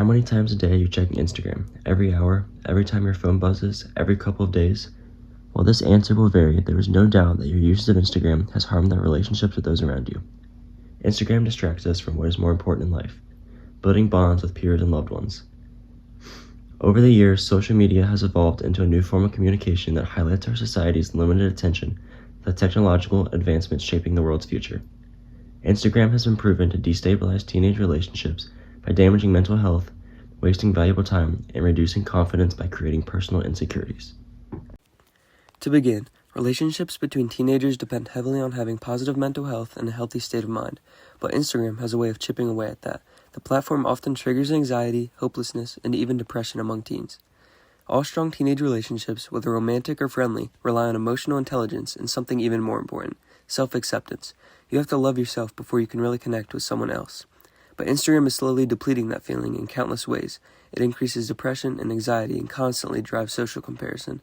How many times a day are you checking Instagram? Every hour? Every time your phone buzzes? Every couple of days? While this answer will vary, there is no doubt that your usage of Instagram has harmed the relationships with those around you. Instagram distracts us from what is more important in life, building bonds with peers and loved ones. Over the years, social media has evolved into a new form of communication that highlights our society's limited attention to the technological advancements shaping the world's future. Instagram has been proven to destabilize teenage relationships by damaging mental health, wasting valuable time, and reducing confidence by creating personal insecurities. To begin, relationships between teenagers depend heavily on having positive mental health and a healthy state of mind, but Instagram has a way of chipping away at that. The platform often triggers anxiety, hopelessness, and even depression among teens. All strong teenage relationships, whether romantic or friendly, rely on emotional intelligence and something even more important, self-acceptance. You have to love yourself before you can really connect with someone else. But Instagram is slowly depleting that feeling in countless ways. It increases depression and anxiety and constantly drives social comparison.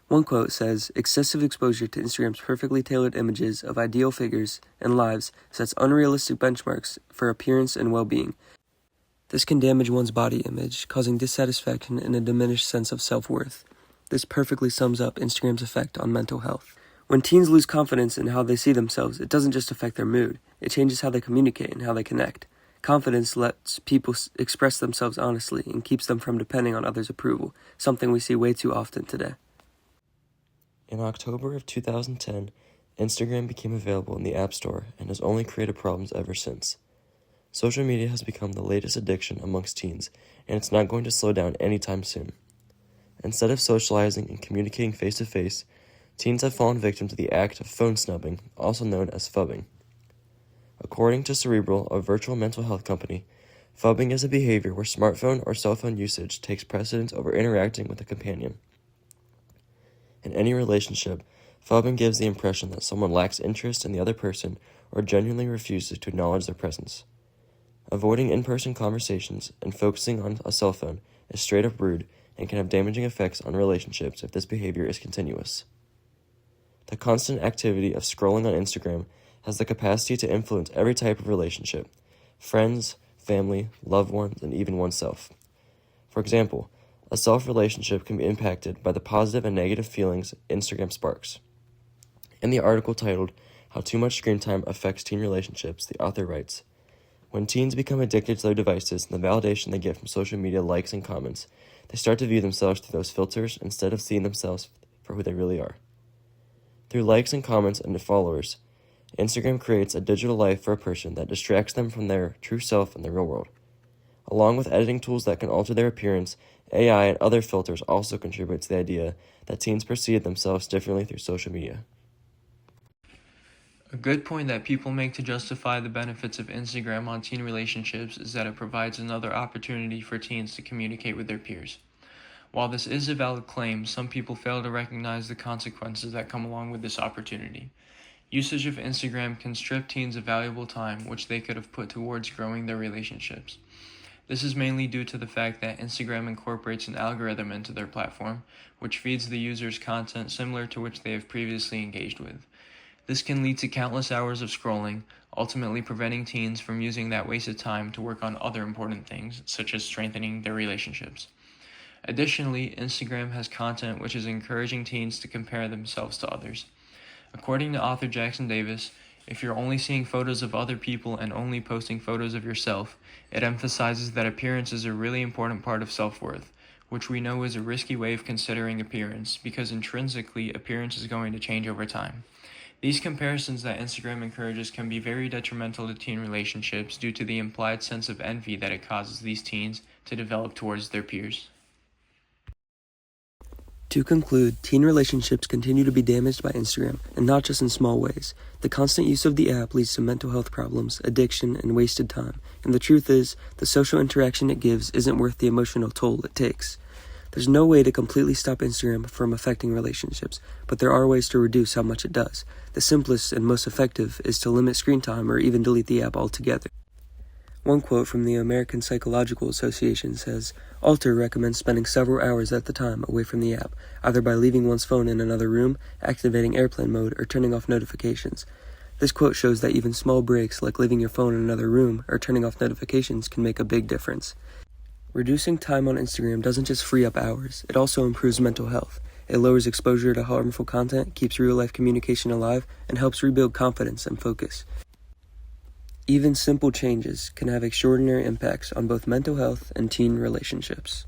One quote says, "Excessive exposure to Instagram's perfectly tailored images of ideal figures and lives sets unrealistic benchmarks for appearance and well-being. This can damage one's body image, causing dissatisfaction and a diminished sense of self-worth." This perfectly sums up Instagram's effect on mental health. When teens lose confidence in how they see themselves, it doesn't just affect their mood. It changes how they communicate and how they connect. Confidence lets people express themselves honestly and keeps them from depending on others' approval, something we see way too often today. In October of 2010, Instagram became available in the App Store and has only created problems ever since. Social media has become the latest addiction amongst teens, and it's not going to slow down anytime soon. Instead of socializing and communicating face-to-face, teens have fallen victim to the act of phone snubbing, also known as phubbing. According to Cerebral, a virtual mental health company, phubbing is a behavior where smartphone or cell phone usage takes precedence over interacting with a companion. In any relationship, phubbing gives the impression that someone lacks interest in the other person or genuinely refuses to acknowledge their presence. Avoiding in-person conversations and focusing on a cell phone is straight up rude and can have damaging effects on relationships if this behavior is continuous. The constant activity of scrolling on Instagram has the capacity to influence every type of relationship: friends, family, loved ones, and even oneself. For example, a self-relationship can be impacted by the positive and negative feelings Instagram sparks. In the article titled, "How Too Much Screen Time Affects Teen Relationships," the author writes, "When teens become addicted to their devices and the validation they get from social media likes and comments, they start to view themselves through those filters instead of seeing themselves for who they really are. Through likes and comments and followers, Instagram creates a digital life for a person that distracts them from their true self in the real world. Along with editing tools that can alter their appearance, AI and other filters also contribute to the idea that teens perceive themselves differently through social media." A good point that people make to justify the benefits of Instagram on teen relationships is that it provides another opportunity for teens to communicate with their peers. While this is a valid claim, some people fail to recognize the consequences that come along with this opportunity. Usage of Instagram can strip teens of valuable time which they could have put towards growing their relationships. This is mainly due to the fact that Instagram incorporates an algorithm into their platform, which feeds the users content similar to which they have previously engaged with. This can lead to countless hours of scrolling, ultimately preventing teens from using that wasted time to work on other important things, such as strengthening their relationships. Additionally, Instagram has content which is encouraging teens to compare themselves to others. According to author Jackson Davis, if you're only seeing photos of other people and only posting photos of yourself, it emphasizes that appearance is a really important part of self-worth, which we know is a risky way of considering appearance because intrinsically appearance is going to change over time. These comparisons that Instagram encourages can be very detrimental to teen relationships due to the implied sense of envy that it causes these teens to develop towards their peers. To conclude, teen relationships continue to be damaged by Instagram, and not just in small ways. The constant use of the app leads to mental health problems, addiction, and wasted time. And the truth is, the social interaction it gives isn't worth the emotional toll it takes. There's no way to completely stop Instagram from affecting relationships, but there are ways to reduce how much it does. The simplest and most effective is to limit screen time or even delete the app altogether. One quote from the American Psychological Association says, "Alter recommends spending several hours at the time away from the app, either by leaving one's phone in another room, activating airplane mode, or turning off notifications." This quote shows that even small breaks like leaving your phone in another room or turning off notifications can make a big difference. Reducing time on Instagram doesn't just free up hours, it also improves mental health. It lowers exposure to harmful content, keeps real-life communication alive, and helps rebuild confidence and focus. Even simple changes can have extraordinary impacts on both mental health and teen relationships.